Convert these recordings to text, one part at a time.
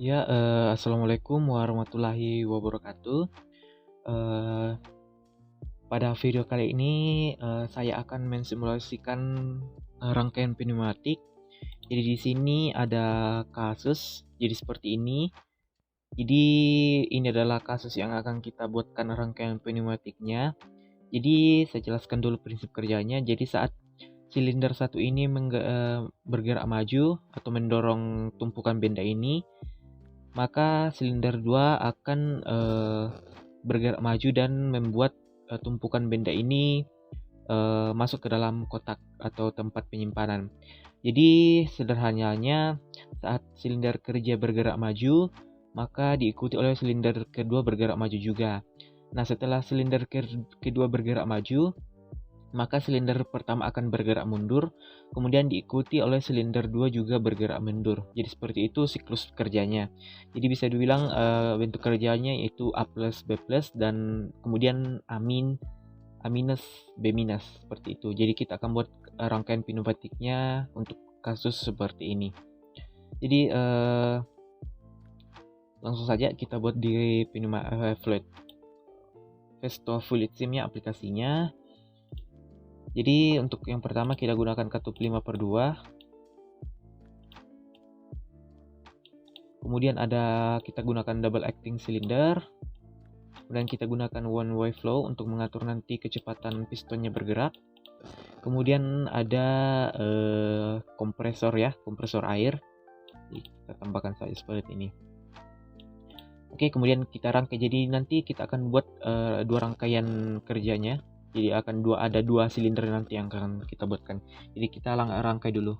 Ya, assalamualaikum warahmatullahi wabarakatuh. Eh, Pada video kali ini saya akan mensimulasikan rangkaian pneumatik. Jadi di sini ada kasus, jadi seperti ini. Jadi ini adalah kasus yang akan kita buatkan rangkaian pneumatiknya. Jadi saya jelaskan dulu prinsip kerjanya. Jadi saat silinder satu ini bergerak maju atau mendorong tumpukan benda ini, maka silinder 2 akan bergerak maju dan membuat tumpukan benda ini masuk ke dalam kotak atau tempat penyimpanan. Jadi sederhananya saat silinder kerja bergerak maju, maka diikuti oleh silinder kedua bergerak maju juga. Nah, setelah silinder kedua bergerak maju, maka silinder pertama akan bergerak mundur, kemudian diikuti oleh silinder 2 juga bergerak mundur. Jadi seperti itu siklus kerjanya. Jadi bisa dibilang bentuk kerjanya yaitu A plus B plus dan kemudian A minus B minus seperti itu. Jadi kita akan buat rangkaian pneumatiknya untuk kasus seperti ini. Jadi langsung saja kita buat di fluid Festo Fluid Sim-nya aplikasinya. Jadi untuk yang pertama kita gunakan katup 5/2. Kemudian kita gunakan double acting cylinder. Kemudian kita gunakan one way flow untuk mengatur nanti kecepatan pistonnya bergerak. Kemudian ada kompresor air. Jadi kita tambahkan saja seperti ini. Oke, kemudian kita rangkai. Jadi nanti kita akan buat dua rangkaian kerjanya. Jadi ada dua silinder nanti yang akan kita buatkan. Jadi kita rangkai dulu.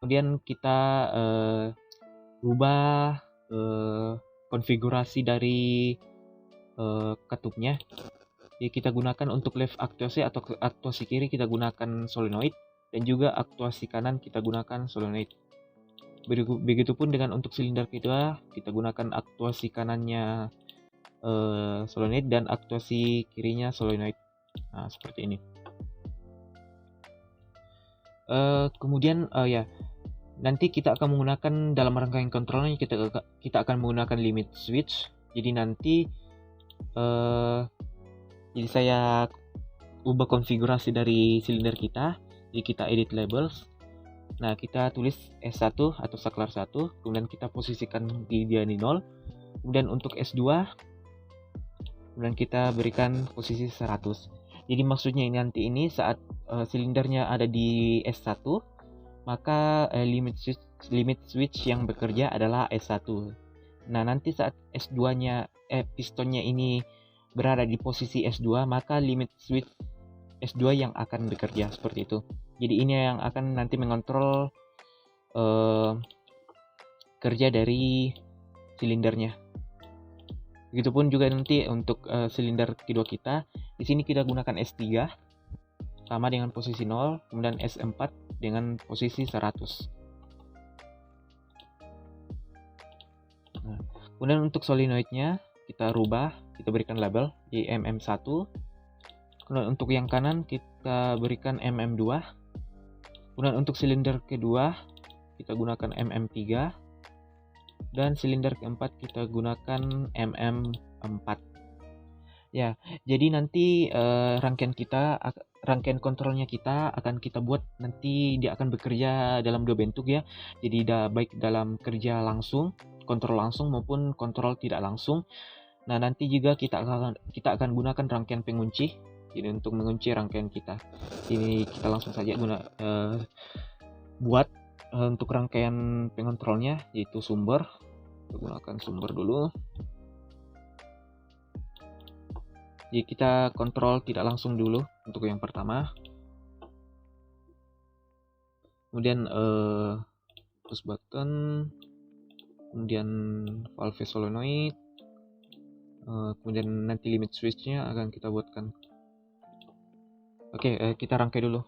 Kemudian kita rubah konfigurasi dari katupnya. Jadi kita gunakan untuk left aktuasi atau aktuasi kiri kita gunakan solenoid, dan juga aktuasi kanan kita gunakan solenoid. Begitupun dengan untuk silinder kedua, kita gunakan aktuasi kanannya solenoid dan aktuasi kirinya solenoid. Nah, seperti ini. Kemudian nanti kita akan menggunakan dalam rangkaian kontrolnya kita akan menggunakan limit switch. Jadi nanti jadi saya ubah konfigurasi dari silinder kita. Jadi kita edit labels. Nah, kita tulis S1 atau saklar 1, kemudian kita posisikan dia di 0. Kemudian untuk S2, kemudian kita berikan posisi 100. Jadi maksudnya nanti ini saat silindernya ada di S1, maka limit switch yang bekerja adalah S1. Nah, nanti saat S2-nya pistonnya ini berada di posisi S2, maka limit switch S2 yang akan bekerja seperti itu. Jadi ini yang akan nanti mengontrol kerja dari silindernya. Begitupun juga nanti untuk silinder kedua kita. Di sini kita gunakan S3 sama dengan posisi 0, kemudian S4 dengan posisi 100. Nah, kemudian untuk solenoidnya kita rubah, kita berikan label di MM1. Kemudian untuk yang kanan kita berikan MM2. Kemudian untuk silinder kedua kita gunakan MM3. Dan silinder keempat kita gunakan MM4. Ya, jadi nanti rangkaian kontrolnya kita akan kita buat nanti dia akan bekerja dalam dua bentuk ya. Jadi baik dalam kerja langsung, kontrol langsung maupun kontrol tidak langsung. Nah, nanti juga kita akan gunakan rangkaian pengunci. Jadi untuk mengunci rangkaian kita. Ini kita langsung saja buat untuk rangkaian pengontrolnya, yaitu sumber. Kita gunakan sumber dulu. Jadi kita kontrol tidak langsung dulu untuk yang pertama. Kemudian push button, kemudian valve solenoid, kemudian nanti limit switch-nya akan kita buatkan. Oke, kita rangkai dulu.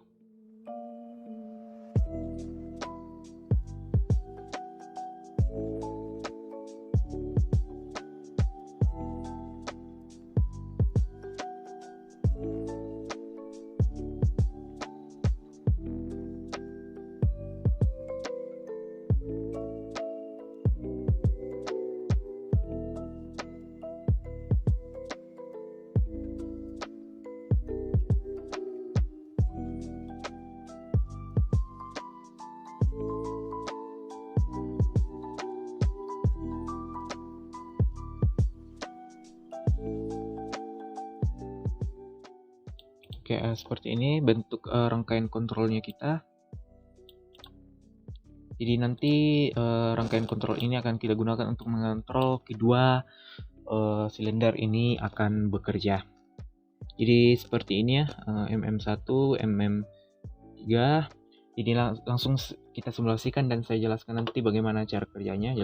Oke, seperti ini bentuk rangkaian kontrolnya kita. Jadi nanti rangkaian kontrol ini akan kita gunakan untuk mengontrol kedua silinder ini akan bekerja. Jadi seperti ini ya, MM1, MM3. Jadi langsung kita simulasikan dan saya jelaskan nanti bagaimana cara kerjanya.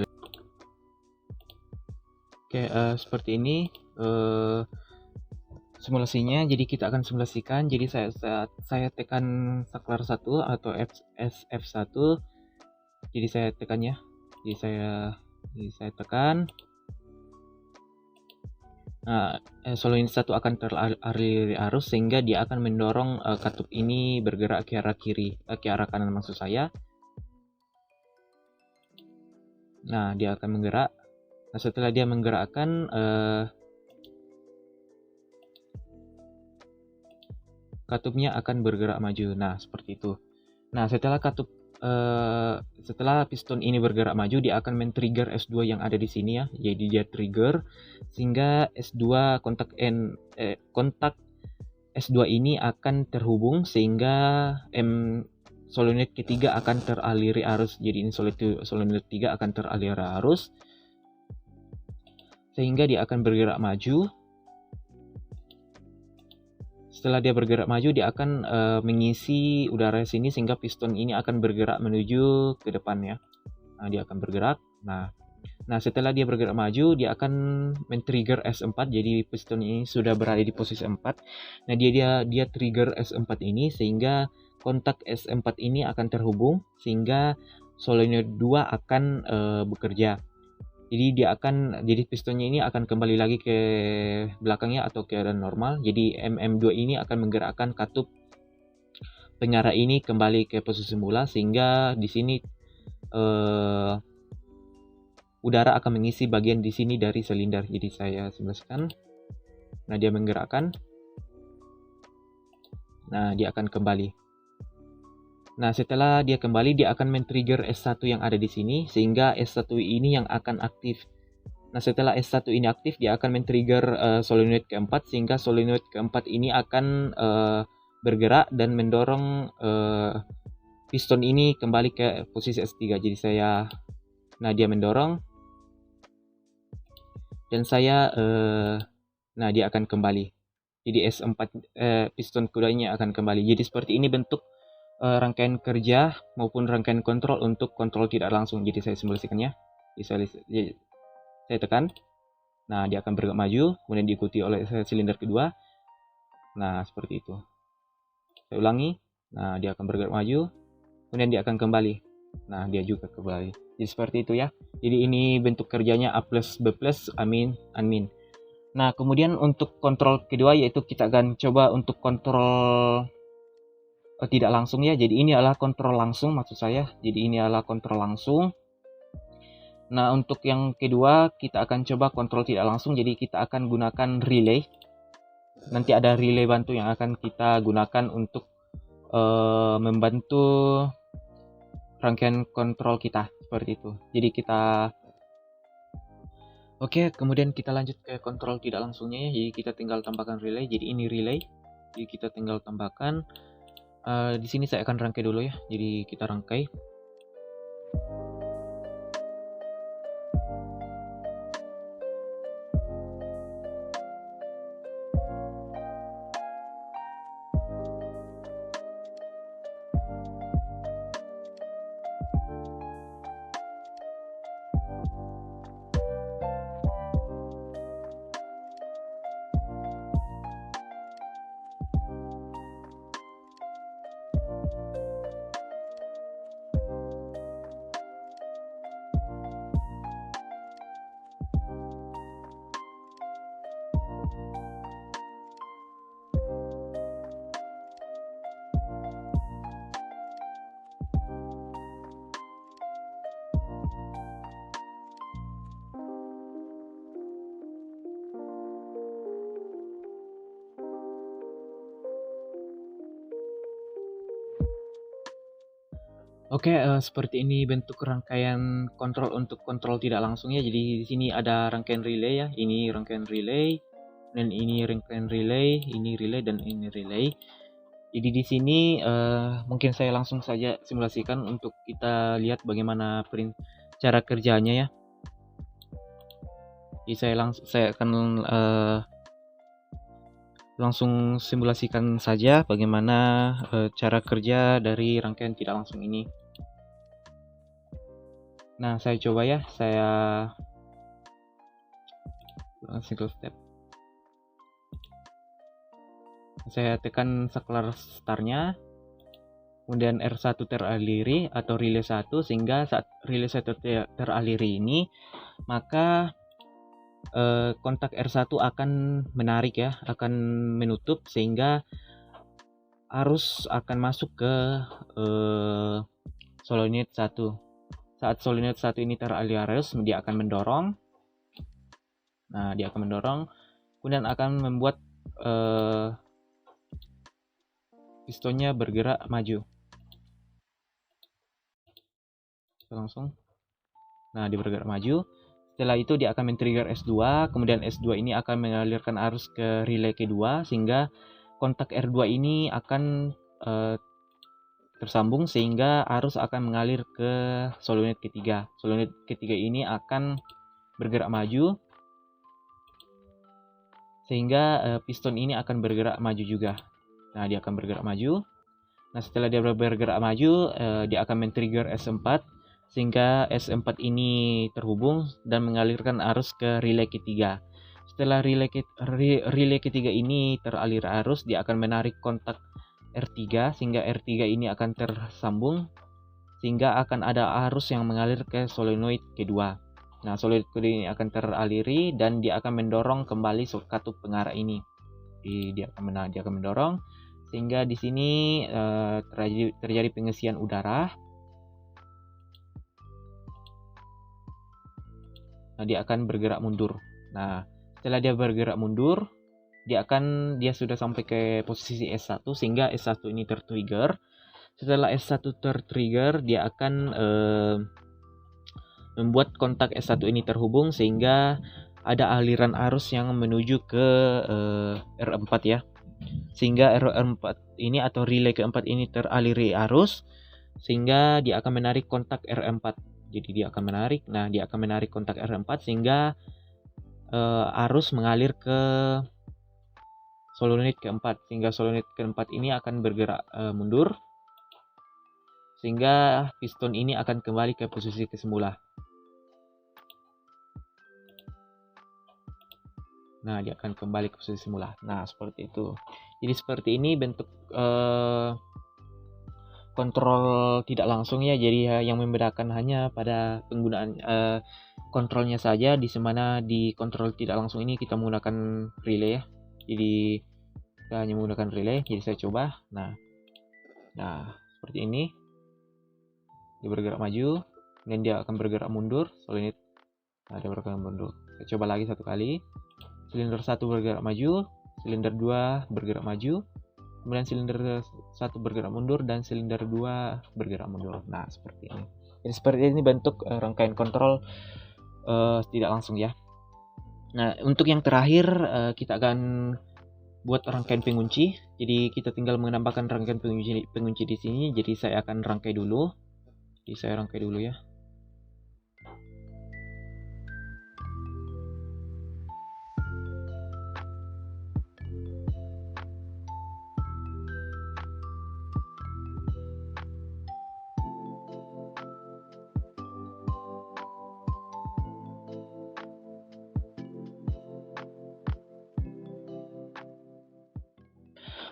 Oke, seperti ini simulasinya. Jadi kita akan simulasikan. Jadi saya tekan saklar 1 atau F1. Jadi saya tekannya. Jadi saya tekan. Nah, solenoid 1 akan teraliri arus sehingga dia akan mendorong katup ini bergerak ke arah kiri, ke arah kanan maksud saya. Nah, dia akan menggerak. Nah, setelah dia menggerakkan, katupnya akan bergerak maju. Nah, seperti itu. Nah, setelah piston ini bergerak maju, dia akan men-trigger S2 yang ada di sini ya. Jadi dia trigger sehingga S2 kontak S2 ini akan terhubung sehingga solenoid ketiga akan teraliri arus. Jadi ini solenoid 3 akan teraliri arus sehingga dia akan bergerak maju. Setelah dia bergerak maju, dia akan mengisi udara sini sehingga piston ini akan bergerak menuju ke depan ya. Nah, dia akan bergerak. Nah, setelah dia bergerak maju, dia akan men-trigger S4. Jadi piston ini sudah berada di posisi 4. Nah, dia trigger S4 ini sehingga kontak S4 ini akan terhubung sehingga solenoid 2 akan bekerja. Jadi pistonnya ini akan kembali lagi ke belakangnya atau keadaan normal. Jadi MM2 ini akan menggerakkan katup pengarah ini kembali ke posisi semula sehingga di sini udara akan mengisi bagian di sini dari silinder. Jadi saya simulasikan. Nah, dia menggerakkan. Nah, dia akan kembali. Nah, setelah dia kembali, dia akan men-trigger S1 yang ada di sini, sehingga S1 ini yang akan aktif. Nah, setelah S1 ini aktif, dia akan men-trigger solenoid keempat, sehingga solenoid keempat ini akan bergerak dan mendorong piston ini kembali ke posisi S3. Jadi dia mendorong, dan dia akan kembali. Jadi S4, piston keduanya akan kembali. Jadi seperti ini bentuk rangkaian kerja maupun rangkaian kontrol untuk kontrol tidak langsung. Jadi saya simulasikannya. Jadi saya tekan. Nah, dia akan bergerak maju, kemudian diikuti oleh silinder kedua. Nah, seperti itu. Saya ulangi. Nah, dia akan bergerak maju, kemudian dia akan kembali. Nah, dia juga kembali. Jadi seperti itu ya. Jadi ini bentuk kerjanya A plus B plus amin. Nah, kemudian untuk kontrol kedua yaitu kita akan coba untuk kontrol tidak langsung ya. Jadi ini adalah kontrol langsung maksud saya. Jadi ini adalah kontrol langsung. Nah, untuk yang kedua kita akan coba kontrol tidak langsung. Jadi kita akan gunakan relay. Nanti ada relay bantu yang akan kita gunakan untuk membantu rangkaian kontrol kita seperti itu. Jadi kemudian kita lanjut ke kontrol tidak langsungnya ya. Jadi kita tinggal tambahkan relay. Jadi ini relay. Jadi kita tinggal tambahkan. Di sini saya akan rangkai dulu ya. Jadi kita rangkai. Oke, seperti ini bentuk rangkaian kontrol untuk kontrol tidak langsung ya. Jadi di sini ada rangkaian relay ya. Ini rangkaian relay. dan ini rangkaian relay, ini relay, dan ini relay. Jadi di sini mungkin saya langsung saja simulasikan untuk kita lihat bagaimana cara kerjanya ya. Jadi saya akan langsung simulasikan saja bagaimana cara kerja dari rangkaian tidak langsung ini. Nah, saya coba ya, saya single step. Saya tekan saklar startnya, kemudian R1 teraliri atau relay 1, sehingga saat relay 1 teraliri ini, maka kontak R1 akan menarik ya, akan menutup, sehingga arus akan masuk ke solenoid 1. Saat solenoid 1 ini teraliri arus, dia akan mendorong. Nah, dia akan mendorong, kemudian akan membuat pistonnya bergerak maju. Langsung. Nah, dia bergerak maju. Setelah itu dia akan men-trigger S2, kemudian S2 ini akan mengalirkan arus ke relay kedua, sehingga kontak R2 ini akan tersambung, sehingga arus akan mengalir ke solenoid ketiga. Solenoid ketiga ini akan bergerak maju, sehingga piston ini akan bergerak maju juga. Nah, dia akan bergerak maju. Nah, setelah dia bergerak maju, dia akan men-trigger S4, sehingga S4 ini terhubung dan mengalirkan arus ke relay ketiga. Setelah relay ketiga ini teralir arus, dia akan menarik kontak R3, sehingga R3 ini akan tersambung, sehingga akan ada arus yang mengalir ke solenoid kedua. Nah, solenoid kedua ini akan teraliri dan dia akan mendorong kembali katup pengarah ini. Dia akan mendorong, sehingga di sini terjadi pengisian udara. Nah, dia akan bergerak mundur. Nah, setelah dia bergerak mundur, dia sudah sampai ke posisi S1, sehingga S1 ini tertrigger. Setelah S1 tertrigger, dia akan membuat kontak S1 ini terhubung, sehingga ada aliran arus yang menuju ke R4 ya. Sehingga R4 ini atau relay keempat ini teraliri arus, sehingga dia akan menarik kontak R4. Jadi dia akan menarik kontak R4, sehingga arus mengalir ke solenoid keempat, sehingga solenoid keempat ini akan bergerak mundur, sehingga piston ini akan kembali ke posisi kesemula. Nah, dia akan kembali ke posisi semula. Nah, seperti itu. Jadi seperti ini bentuk kontrol tidak langsung ya. Jadi yang membedakan hanya pada penggunaan kontrolnya saja, di mana di kontrol tidak langsung ini kita menggunakan relay ya. Jadi kita hanya menggunakan relay. Jadi saya coba. Nah seperti ini. Dia bergerak maju, dan dia akan bergerak mundur. Solenoid. Nah, dia bergerak mundur. Saya coba lagi satu kali. Silinder 1 bergerak maju, silinder 2 bergerak maju, kemudian silinder 1 bergerak mundur, dan silinder 2 bergerak mundur. Nah, seperti ini. Jadi seperti ini bentuk rangkaian kontrol tidak langsung ya. Nah, untuk yang terakhir kita akan buat rangkaian pengunci. Jadi kita tinggal menambahkan rangkaian pengunci di sini. Jadi saya akan rangkai dulu. Jadi saya rangkai dulu ya.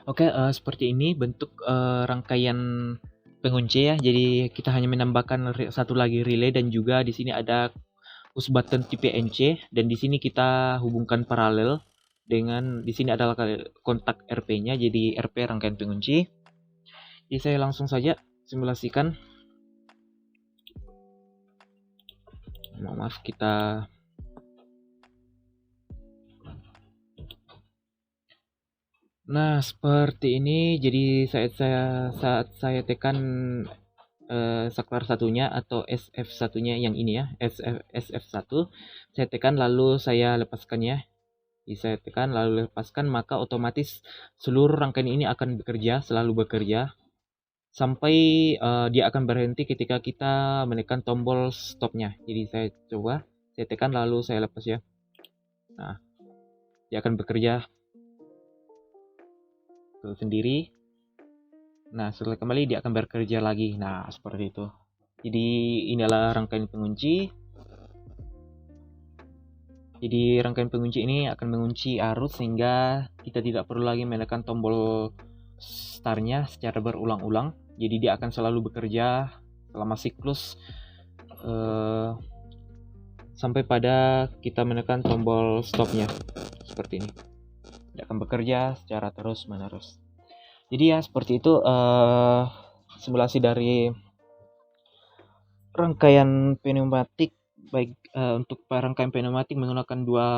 Oke, seperti ini bentuk rangkaian pengunci ya. Jadi kita hanya menambahkan satu lagi relay, dan juga di sini ada push button tipe NC, dan di sini kita hubungkan paralel dengan di sini adalah kontak RP-nya, jadi RP rangkaian pengunci. Jadi saya langsung saja simulasikan. Maaf, kita Nah, seperti ini. Jadi saat saya tekan saklar satunya atau SF satunya yang ini ya, SF1, saya tekan lalu saya lepaskan ya. Jadi saya tekan lalu lepaskan, maka otomatis seluruh rangkaian ini akan selalu bekerja sampai dia akan berhenti ketika kita menekan tombol stopnya. Jadi saya coba, saya tekan lalu saya lepas ya. Nah, dia akan bekerja sendiri. Nah, setelah kembali dia akan bekerja lagi. Nah, seperti itu. Jadi inilah rangkaian pengunci. Jadi rangkaian pengunci ini akan mengunci arus sehingga kita tidak perlu lagi menekan tombol startnya secara berulang-ulang. Jadi dia akan selalu bekerja selama siklus sampai pada kita menekan tombol stopnya seperti ini. Dia akan bekerja secara terus menerus. Jadi ya seperti itu simulasi dari rangkaian pneumatik, baik untuk rangkaian pneumatik menggunakan dua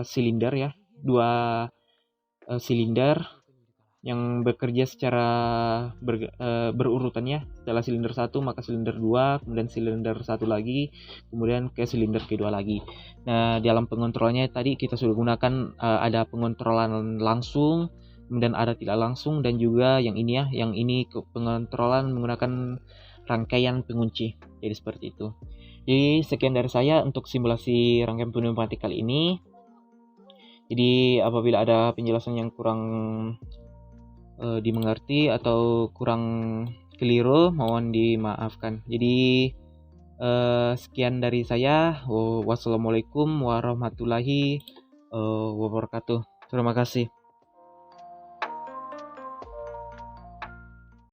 silinder ya, silinder yang bekerja secara berurutannya. Setelah silinder 1 maka silinder 2, kemudian silinder 1 lagi, kemudian ke silinder kedua lagi. Nah, dalam pengontrolnya tadi kita sudah gunakan ada pengontrolan langsung, kemudian ada tidak langsung, dan juga yang ini ya, yang ini pengontrolan menggunakan rangkaian pengunci. Jadi seperti itu. Jadi sekian dari saya untuk simulasi rangkaian pneumatik kali ini. Jadi apabila ada penjelasan yang kurang dimengerti atau kurang keliru, mohon dimaafkan. Jadi sekian dari saya. Wassalamualaikum warahmatullahi wabarakatuh. Terima kasih.